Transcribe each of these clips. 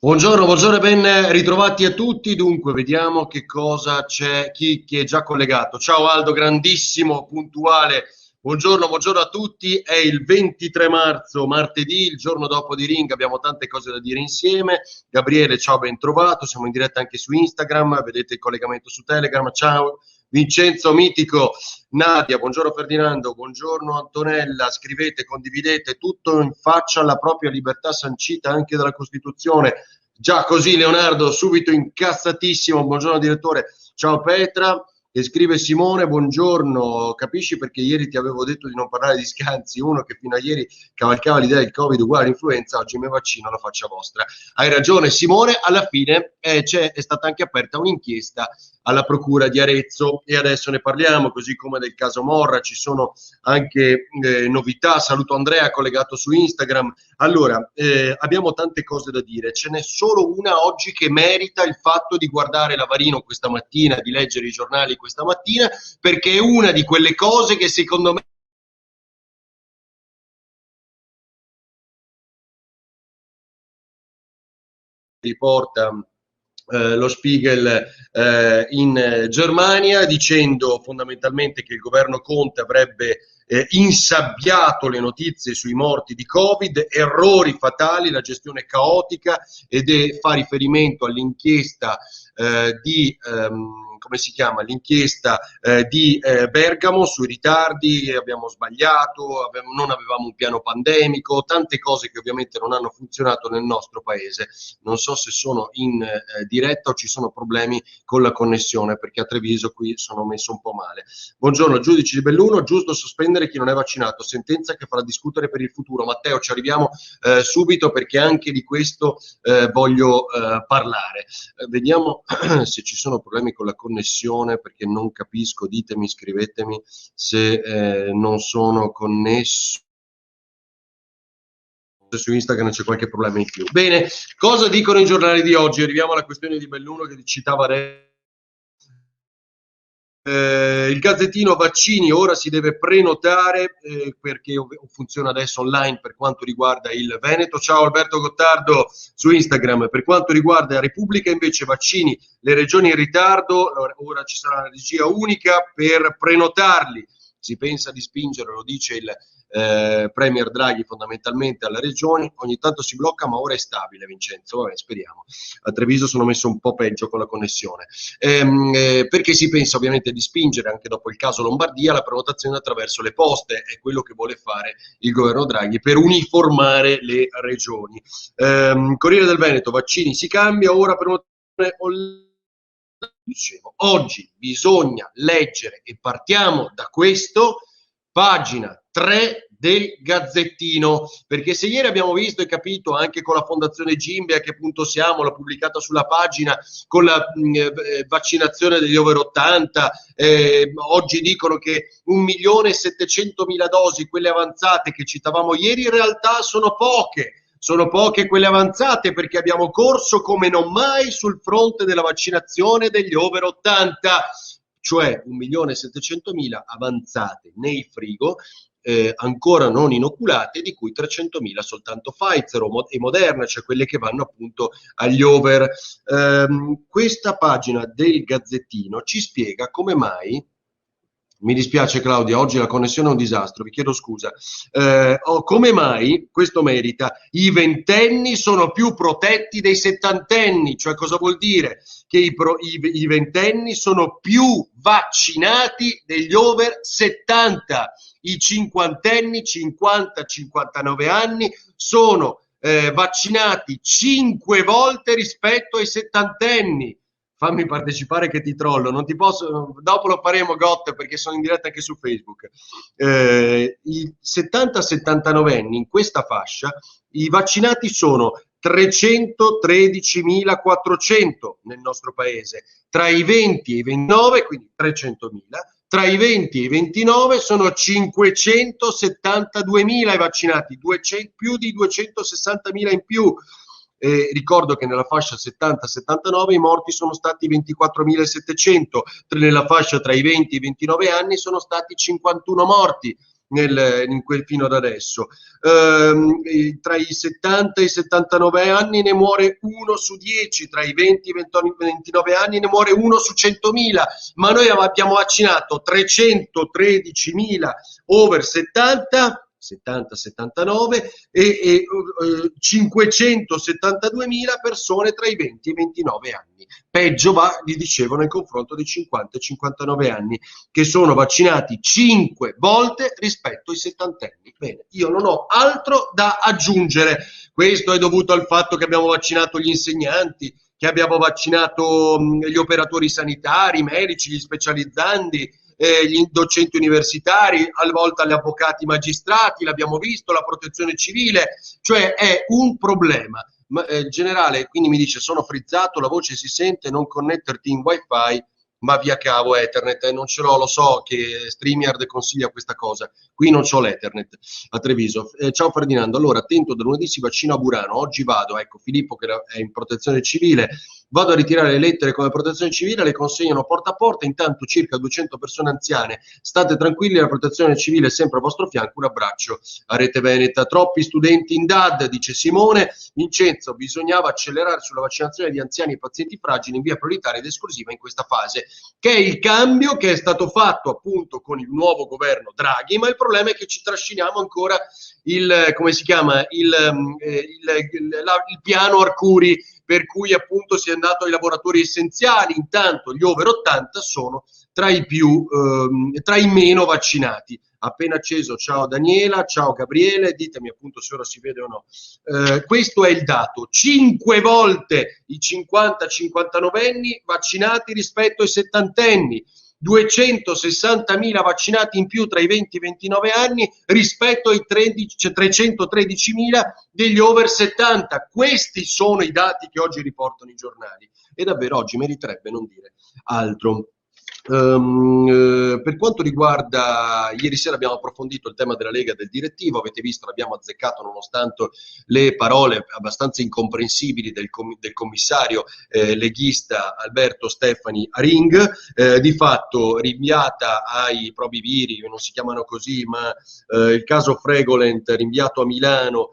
Buongiorno, buongiorno e ben ritrovati a tutti. Dunque, vediamo che cosa c'è, chi è già collegato. Ciao Aldo, grandissimo, puntuale. Buongiorno, buongiorno a tutti. È il 23 marzo, martedì, il giorno dopo di Ring. Abbiamo tante cose da dire insieme. Gabriele, ciao, ben trovato. Siamo in diretta anche su Instagram. Vedete il collegamento su Telegram. Ciao. Vincenzo Mitico, Nadia, buongiorno Ferdinando, buongiorno Antonella, scrivete, condividete, tutto in faccia alla propria libertà sancita anche dalla Costituzione. Già così Leonardo, subito incazzatissimo, buongiorno direttore, ciao Petra, e scrive Simone, buongiorno, capisci perché ieri ti avevo detto di non parlare di scansi, uno che fino a ieri cavalcava l'idea del Covid uguale all'influenza, oggi mi vaccino la faccia vostra. Hai ragione Simone, alla fine è stata anche aperta un'inchiesta alla Procura di Arezzo e adesso ne parliamo, così come del caso Morra, ci sono anche novità, saluto Andrea collegato su Instagram. Allora, abbiamo tante cose da dire, ce n'è solo una oggi che merita il fatto di guardare l'Avarino questa mattina, di leggere i giornali questa mattina, perché è una di quelle cose che secondo me riporta lo Spiegel in Germania dicendo fondamentalmente che il governo Conte avrebbe insabbiato le notizie sui morti di Covid, errori fatali, la gestione caotica ed fa riferimento all'inchiesta come si chiama? L'inchiesta di Bergamo sui ritardi, abbiamo sbagliato, non avevamo un piano pandemico, tante cose che ovviamente non hanno funzionato nel nostro paese. Non so se sono in diretta o ci sono problemi con la connessione, perché a Treviso qui sono messo un po' male. Buongiorno, giudici di Belluno, giusto sospendere chi non è vaccinato, sentenza che farà discutere per il futuro. Matteo, ci arriviamo subito perché anche di questo voglio parlare. Vediamo se ci sono problemi con la connessione, perché non capisco, ditemi, scrivetemi se non sono connesso. Su Instagram c'è qualche problema in più. Bene, cosa dicono i giornali di oggi? Arriviamo alla questione di Belluno che citava il Gazzettino vaccini ora si deve prenotare perché funziona adesso online per quanto riguarda il Veneto. Ciao Alberto Gottardo su Instagram. Per quanto riguarda la Repubblica invece vaccini, le regioni in ritardo, ora ci sarà una regia unica per prenotarli. Si pensa di spingere, lo dice il Premier Draghi fondamentalmente alle regioni, ogni tanto si blocca ma ora è stabile Vincenzo, vabbè speriamo. A Treviso sono messo un po' peggio con la connessione. Perché si pensa ovviamente di spingere anche dopo il caso Lombardia la prenotazione attraverso le poste, è quello che vuole fare il governo Draghi per uniformare le regioni. Corriere del Veneto, vaccini si cambia, ora prenotazione online. Dicevo, oggi bisogna leggere e partiamo da questo, pagina 3 del Gazzettino, perché se ieri abbiamo visto e capito anche con la Fondazione Gimbia a che punto siamo, l'ho pubblicata sulla pagina con la vaccinazione degli over 80, oggi dicono che 1.700.000 dosi, quelle avanzate che citavamo ieri, in realtà sono poche quelle avanzate perché abbiamo corso come non mai sul fronte della vaccinazione degli over 80, cioè 1.700.000 avanzate nei frigo, ancora non inoculate, di cui 300.000 soltanto Pfizer e Moderna, cioè quelle che vanno appunto agli over. Questa pagina del Gazzettino ci spiega come mai. Mi dispiace Claudia, oggi la connessione è un disastro, vi chiedo scusa. Come mai, questo merita, i ventenni sono più protetti dei settantenni? Cioè cosa vuol dire? Che i ventenni sono più vaccinati degli over 70. I cinquantenni, 50-59 anni, sono vaccinati 5 volte rispetto ai settantenni. Fammi partecipare che ti trollo, non ti posso, dopo lo faremo Got perché sono in diretta anche su Facebook. I 70-79 anni in questa fascia, i vaccinati sono 313.400 nel nostro paese, tra i 20 e i 29, quindi 300.000, tra i 20 e i 29 sono 572.000 i vaccinati, più di 260.000 in più. Ricordo che nella fascia 70-79 i morti sono stati 24.700, nella fascia tra i 20 e i 29 anni sono stati 51 morti. fino ad adesso. Tra i 70 e i 79 anni ne muore 1 su 10, tra i 20 e i 29 anni ne muore 1 su 100.000, ma noi abbiamo vaccinato 313.000 over 70-79 e 572.000 persone tra i 20 e i 29 anni. Peggio va, vi dicevo, nel confronto dei 50 e 59 anni, che sono vaccinati 5 volte rispetto ai settantenni. Bene, io non ho altro da aggiungere. Questo è dovuto al fatto che abbiamo vaccinato gli insegnanti, che abbiamo vaccinato gli operatori sanitari, i medici, gli specializzandi, gli docenti universitari, talvolta gli avvocati magistrati, l'abbiamo visto, la protezione civile, cioè è un problema. Il generale quindi mi dice: sono frizzato, la voce si sente, non connetterti in wifi ma via cavo Ethernet, non ce l'ho, lo so che StreamYard consiglia questa cosa, qui non c'ho l'Ethernet a Treviso. Ciao Ferdinando, allora attento, da lunedì si vaccina a Burano, oggi vado, ecco Filippo che è in protezione civile, vado a ritirare le lettere come protezione civile, le consegnano porta a porta, intanto circa 200 persone anziane, state tranquilli, la protezione civile è sempre a vostro fianco, un abbraccio a Rete Veneta. Troppi studenti in DAD, dice Simone. Vincenzo, bisognava accelerare sulla vaccinazione di anziani e pazienti fragili in via prioritaria ed esclusiva in questa fase, che è il cambio che è stato fatto appunto con il nuovo governo Draghi, ma il problema è che ci trasciniamo ancora il piano Arcuri, per cui appunto si è andato ai lavoratori essenziali, intanto gli over 80 sono tra i meno vaccinati. Appena acceso, ciao Daniela, ciao Gabriele, ditemi appunto se ora si vede o no. Questo è il dato: 5 volte i 50-59 anni vaccinati rispetto ai settantenni, 260.000 vaccinati in più tra i 20 e i 29 anni rispetto ai 313.000 degli over 70. Questi sono i dati che oggi riportano i giornali e davvero oggi meriterebbe non dire altro. Per quanto riguarda, ieri sera abbiamo approfondito il tema della Lega, del direttivo, avete visto, l'abbiamo azzeccato nonostante le parole abbastanza incomprensibili del commissario leghista Alberto Stefani Aring, di fatto rinviata ai probiviri, non si chiamano così, ma il caso Fregolent rinviato a Milano,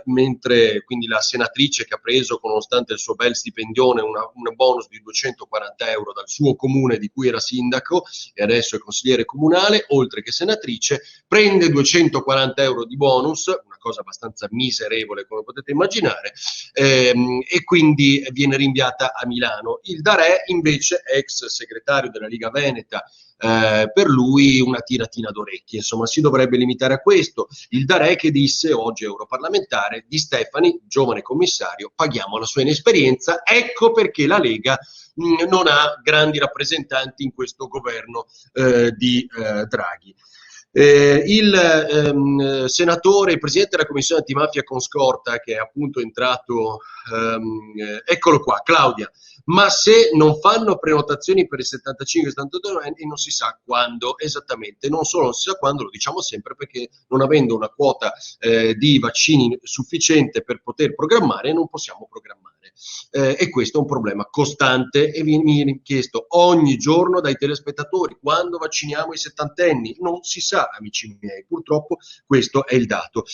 mentre quindi la senatrice che ha preso, nonostante il suo bel stipendione, un bonus di 240 euro dal suo comune di cui era sindaco e adesso è consigliere comunale, oltre che senatrice, prende 240 euro di bonus, una cosa abbastanza miserevole come potete immaginare, e quindi viene rinviata a Milano. Il Darè invece, ex segretario della Liga Veneta, per lui una tiratina d'orecchie, insomma si dovrebbe limitare a questo. Il Darè che disse oggi europarlamentare: Di Stefani, giovane commissario, paghiamo la sua inesperienza, ecco perché la Lega non ha grandi rappresentanti in questo governo di Draghi. Il senatore, il presidente della commissione antimafia Conscorta, che è appunto entrato, eccolo qua, Claudia, ma se non fanno prenotazioni per i 75-72 anni non si sa quando esattamente, non solo non si sa quando, lo diciamo sempre, perché non avendo una quota di vaccini sufficiente per poter programmare non possiamo programmare. E questo è un problema costante e viene chiesto ogni giorno dai telespettatori: quando vacciniamo i settantenni? Non si sa, amici miei, purtroppo questo è il dato.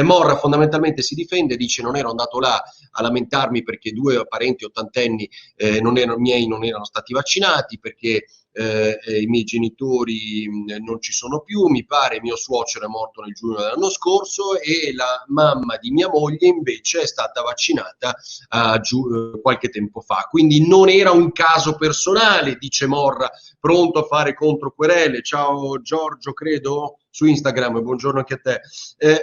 Morra fondamentalmente si difende, dice: non ero andato là a lamentarmi perché 2 parenti ottantenni miei non erano stati vaccinati, perché i miei genitori non ci sono più, mi pare mio suocero è morto nel giugno dell'anno scorso e la mamma di mia moglie invece è stata vaccinata qualche tempo fa, quindi non era un caso personale, dice Morra, pronto a fare controquerele. Ciao Giorgio, credo, su Instagram, buongiorno anche a te.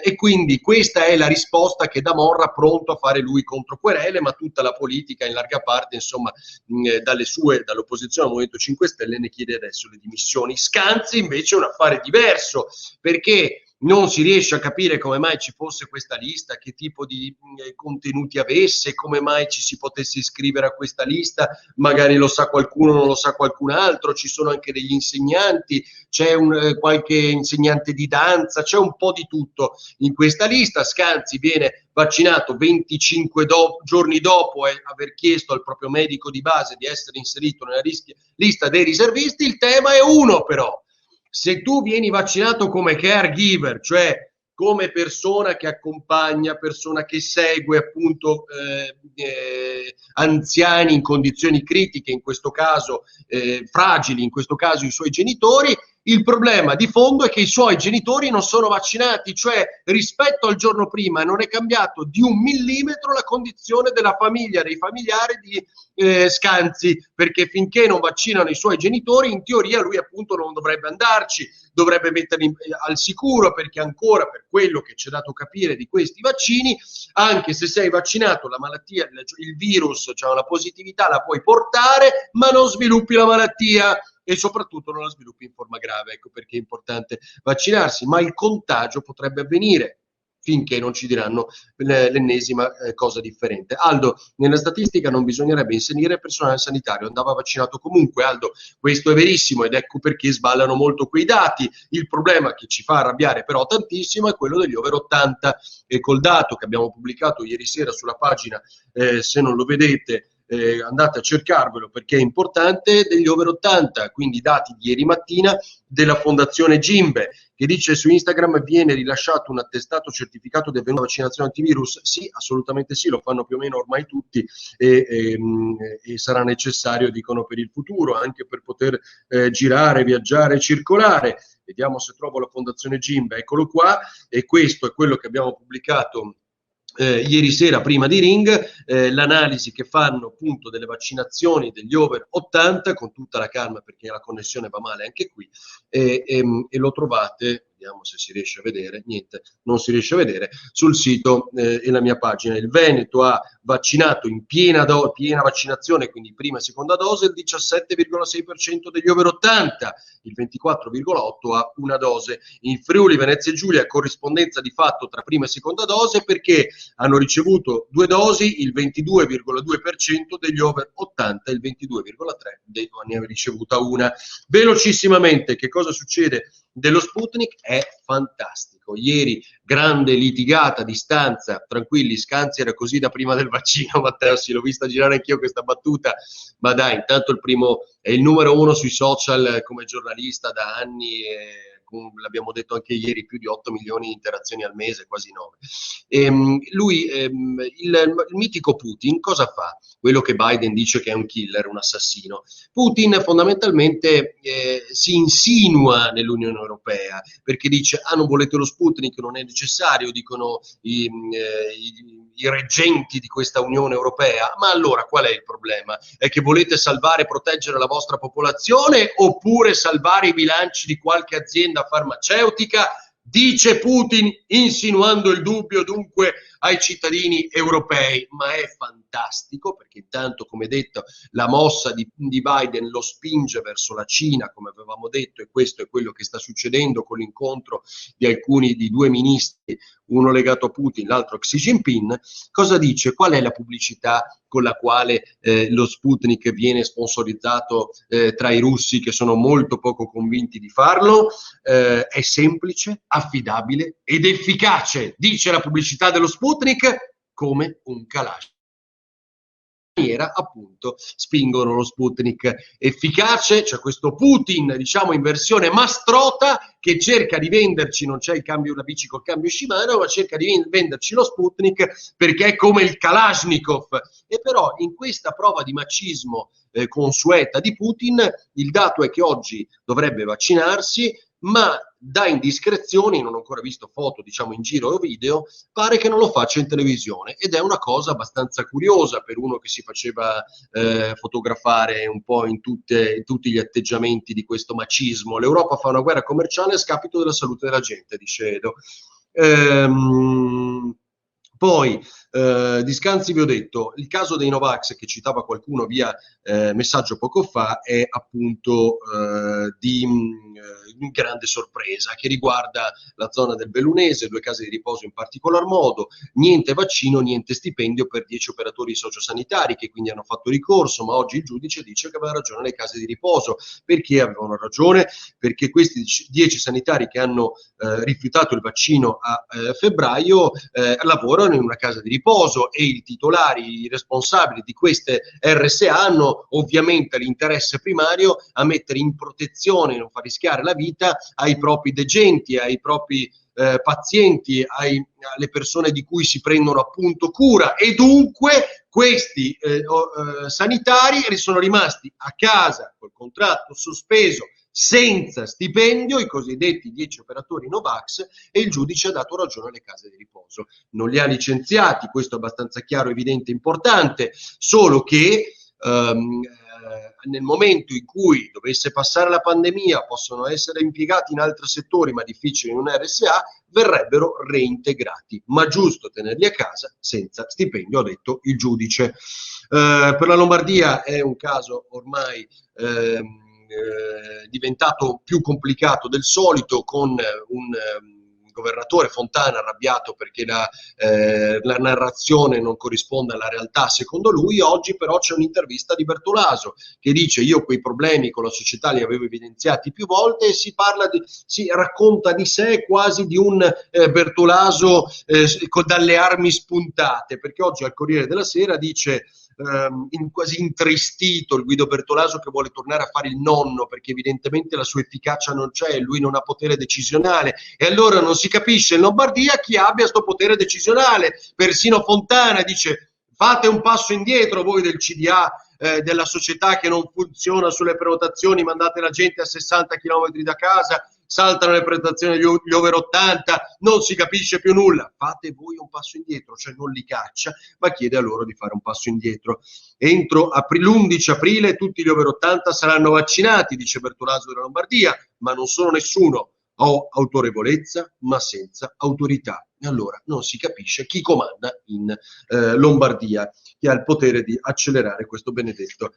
E quindi questa è la risposta che dà Morra, pronto a fare lui controquerele, ma tutta la politica in larga parte, insomma, dall'opposizione al Movimento 5 Stelle ne chiede adesso le dimissioni. Scanzi invece è un affare diverso, perché non si riesce a capire come mai ci fosse questa lista, che tipo di contenuti avesse, come mai ci si potesse iscrivere a questa lista, magari lo sa qualcuno, non lo sa qualcun altro, ci sono anche degli insegnanti, c'è qualche insegnante di danza, c'è un po' di tutto in questa lista. Scanzi viene vaccinato 25 giorni dopo aver chiesto al proprio medico di base di essere inserito nella lista dei riservisti. Il tema è uno però: Se tu vieni vaccinato come caregiver, cioè come persona che accompagna, persona che segue appunto anziani in condizioni critiche, in questo caso fragili, in questo caso i suoi genitori, il problema di fondo è che i suoi genitori non sono vaccinati, cioè rispetto al giorno prima non è cambiato di 1 millimetro la condizione della famiglia, dei familiari di Scanzi, perché finché non vaccinano i suoi genitori, in teoria lui appunto non dovrebbe andarci, dovrebbe metterli al sicuro, perché ancora per quello che ci è dato capire di questi vaccini, anche se sei vaccinato, la malattia, il virus, cioè la positività la puoi portare, ma non sviluppi la malattia e soprattutto non la sviluppi in forma grave. Ecco perché è importante vaccinarsi, ma il contagio potrebbe avvenire finché non ci diranno l'ennesima cosa differente. Aldo, nella statistica non bisognerebbe inserire il personale sanitario, andava vaccinato comunque. Aldo, questo è verissimo ed ecco perché sballano molto quei dati. Il problema che ci fa arrabbiare però tantissimo è quello degli over 80 e col dato che abbiamo pubblicato ieri sera sulla pagina, se non lo vedete, andate a cercarvelo perché è importante, degli over 80, quindi dati di ieri mattina della Fondazione Gimbe, che dice su Instagram: viene rilasciato un attestato certificato di avvenuta vaccinazione antivirus? Sì, assolutamente sì, lo fanno più o meno ormai tutti e sarà necessario, dicono, per il futuro, anche per poter girare, viaggiare, circolare. Vediamo se trovo la Fondazione Gimbe, eccolo qua, e questo è quello che abbiamo pubblicato ieri sera prima di Ring, l'analisi che fanno appunto delle vaccinazioni degli over 80 con tutta la calma perché la connessione va male anche qui e lo trovate, vediamo se si riesce a vedere, niente, non si riesce a vedere, sul sito e la mia pagina. Il Veneto ha vaccinato in piena vaccinazione, quindi prima e seconda dose, il 17,6% degli over 80, il 24,8% ha una dose. In Friuli, Venezia e Giulia corrispondenza di fatto tra prima e seconda dose perché hanno ricevuto 2 dosi il 22,2% degli over 80 e il 22,3% ne ha ricevuta una. Velocissimamente, che cosa succede dello Sputnik? È fantastico. Ieri grande litigata a distanza, tranquilli, Scanzi era così da prima del vaccino, Matteo, sì, l'ho vista girare anch'io questa battuta, ma dai, intanto il primo è il numero uno sui social come giornalista da anni, l'abbiamo detto anche ieri, più di 8 milioni di interazioni al mese, quasi 9. Lui, il mitico Putin, cosa fa? Quello che Biden dice che è un killer, un assassino. Putin fondamentalmente si insinua nell'Unione Europea perché dice: ah, non volete lo Sputnik, non è necessario, dicono i reggenti di questa Unione Europea. Ma allora qual è il problema? È che volete salvare e proteggere la vostra popolazione oppure salvare i bilanci di qualche azienda farmaceutica? Dice Putin, insinuando il dubbio dunque ai cittadini europei, ma è fantastico perché intanto, come detto, la mossa di Biden lo spinge verso la Cina, come avevamo detto, e questo è quello che sta succedendo con l'incontro di 2 ministri, uno legato a Putin, l'altro a Xi Jinping. Cosa dice? Qual è la pubblicità con la quale lo Sputnik viene sponsorizzato tra i russi che sono molto poco convinti di farlo? È semplice, affidabile ed efficace, dice la pubblicità dello Sputnik, come un Kalashnikov. Appunto spingono lo Sputnik efficace. C'è questo Putin, diciamo, in versione mastrota che cerca di venderci, non c'è il cambio, la bici col cambio Shimano, ma cerca di venderci lo Sputnik perché è come il Kalashnikov. E però in questa prova di macismo consueta di Putin, il dato è che oggi dovrebbe vaccinarsi, ma da indiscrezioni, non ho ancora visto foto, diciamo, in giro o video, pare che non lo faccia in televisione, ed è una cosa abbastanza curiosa per uno che si faceva fotografare un po' in tutti gli atteggiamenti di questo macismo. L'Europa fa una guerra commerciale a scapito della salute della gente, dice Edo. Poi di Scanzi vi ho detto, il caso dei Novax che citava qualcuno via messaggio poco fa è appunto di grande sorpresa, che riguarda la zona del Bellunese, 2 case di riposo in particolar modo, niente vaccino, niente stipendio per 10 operatori sociosanitari che quindi hanno fatto ricorso, ma oggi il giudice dice che aveva ragione le case di riposo. Perché avevano ragione? Perché questi 10 sanitari che hanno rifiutato il vaccino a febbraio lavorano in una casa di riposo e i titolari, i responsabili di queste RSA hanno ovviamente l'interesse primario a mettere in protezione, non far rischiare la vita ai propri degenti, ai propri pazienti, alle persone di cui si prendono appunto cura, e dunque questi sanitari sono rimasti a casa col contratto sospeso, senza stipendio, i cosiddetti 10 operatori Novax, e il giudice ha dato ragione alle case di riposo. Non li ha licenziati, questo è abbastanza chiaro, evidente, importante, solo che nel momento in cui dovesse passare la pandemia, possono essere impiegati in altri settori, ma difficili in un RSA, verrebbero reintegrati, ma giusto tenerli a casa senza stipendio, ha detto il giudice. Per la Lombardia è un caso ormai diventato più complicato del solito, con un governatore Fontana arrabbiato perché la narrazione non corrisponde alla realtà secondo lui. Oggi però c'è un'intervista di Bertolaso che dice: io quei problemi con la società li avevo evidenziati più volte, e si racconta di sé quasi di un Bertolaso dalle armi spuntate, perché oggi al Corriere della Sera dice quasi intristito il Guido Bertolaso, che vuole tornare a fare il nonno perché evidentemente la sua efficacia non c'è, lui non ha potere decisionale, e allora non si capisce in Lombardia chi abbia sto potere decisionale. Persino Fontana dice: fate un passo indietro voi del CDA, della società che non funziona sulle prenotazioni, mandate la gente a 60 km da casa, saltano le prenotazioni gli over 80, non si capisce più nulla. Fate voi un passo indietro, cioè non li caccia, ma chiede a loro di fare un passo indietro. Entro l'11 aprile tutti gli over 80 saranno vaccinati, dice Bertolaso della Lombardia, ma non sono nessuno. Ho autorevolezza ma senza autorità. E allora non si capisce chi comanda in Lombardia, chi ha il potere di accelerare questo benedetto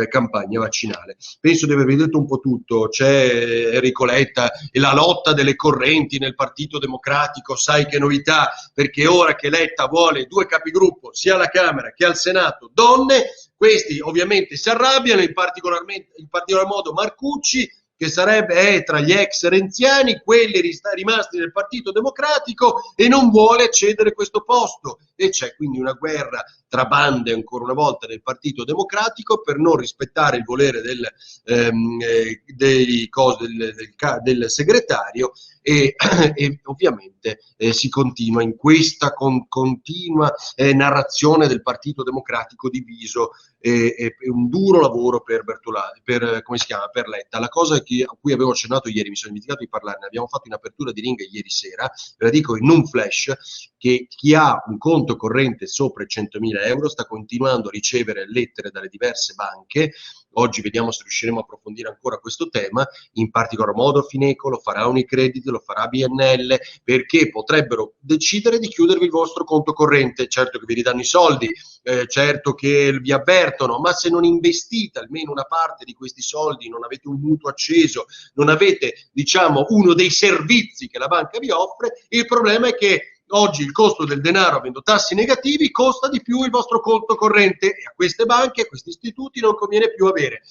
campagna vaccinale. Penso di avervi detto un po' tutto. C'è Enrico Letta e la lotta delle correnti nel Partito Democratico, sai che novità, perché ora che Letta vuole 2 capigruppo sia alla Camera che al Senato donne, questi ovviamente si arrabbiano, in particolar modo Marcucci, che è tra gli ex renziani, quelli rimasti nel Partito Democratico, e non vuole cedere questo posto, e c'è quindi una guerra tra bande ancora una volta nel Partito Democratico per non rispettare il volere del segretario, e ovviamente si continua in questa continua narrazione del Partito Democratico diviso, e un duro lavoro per per Letta. La cosa a cui avevo accennato ieri, mi sono dimenticato di parlarne, abbiamo fatto in apertura di ring ieri sera, ve la dico in un flash, che chi ha un conto corrente sopra i 100.000 euro sta continuando a ricevere lettere dalle diverse banche. Oggi vediamo se riusciremo a approfondire ancora questo tema, in particolar modo Fineco, lo farà Unicredit, lo farà BNL, perché potrebbero decidere di chiudervi il vostro conto corrente. Certo che vi ridanno i soldi, certo che vi avvertono, ma se non investite almeno una parte di questi soldi, non avete un mutuo acceso, non avete, diciamo, uno dei servizi che la banca vi offre, il problema è che oggi il costo del denaro, avendo tassi negativi, costa di più il vostro conto corrente, e a queste banche, a questi istituti non conviene più avere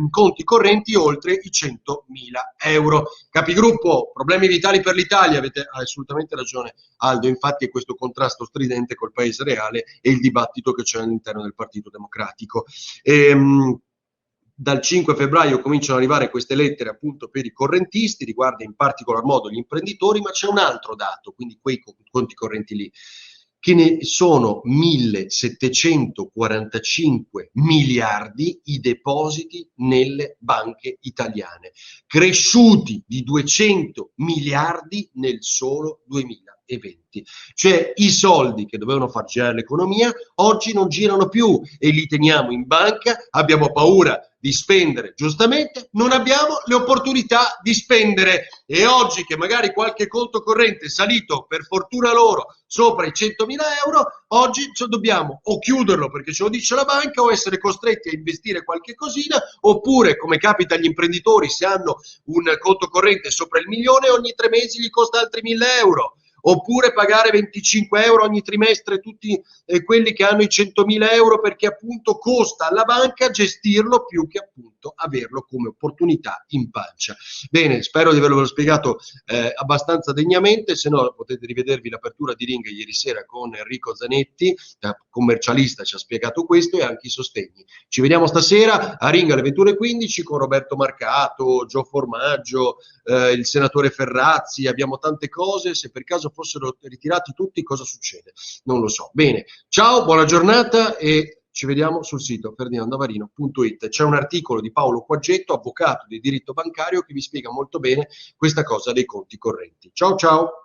conti correnti oltre i 100.000 euro. Capigruppo, problemi vitali per l'Italia, avete assolutamente ragione Aldo, infatti è questo contrasto stridente col paese reale e il dibattito che c'è all'interno del Partito Democratico. Dal 5 febbraio cominciano ad arrivare queste lettere appunto per i correntisti, riguarda in particolar modo gli imprenditori, ma c'è un altro dato, quindi quei conti correnti lì, che ne sono 1.745 miliardi i depositi nelle banche italiane, cresciuti di 200 miliardi nel solo 2020. Cioè i soldi che dovevano far girare l'economia oggi non girano più e li teniamo in banca, abbiamo paura di spendere, giustamente, non abbiamo le opportunità di spendere, e oggi che magari qualche conto corrente è salito, per fortuna loro, sopra i 100.000 euro, oggi dobbiamo o chiuderlo perché ce lo dice la banca, o essere costretti a investire qualche cosina, oppure, come capita agli imprenditori, se hanno un conto corrente sopra il 1.000.000, ogni 3 mesi gli costa altri 1.000 euro. oppure pagare 25 euro ogni trimestre tutti quelli che hanno i 100.000 euro, perché appunto costa alla banca gestirlo più che appunto averlo come opportunità in pancia. Bene, spero di avervelo spiegato abbastanza degnamente, se no potete rivedervi l'apertura di Ring ieri sera con Enrico Zanetti, commercialista, ci ha spiegato questo, e anche i sostegni. Ci vediamo stasera a Ring alle 21:15 con Roberto Marcato, Gio Formaggio, il senatore Ferrazzi, abbiamo tante cose, se per caso fossero ritirati tutti cosa succede? Non lo so. Bene, ciao, buona giornata e ci vediamo sul sito ferdinandoavarino.it. C'è un articolo di Paolo Quaggetto, avvocato di diritto bancario, che vi spiega molto bene questa cosa dei conti correnti. Ciao ciao!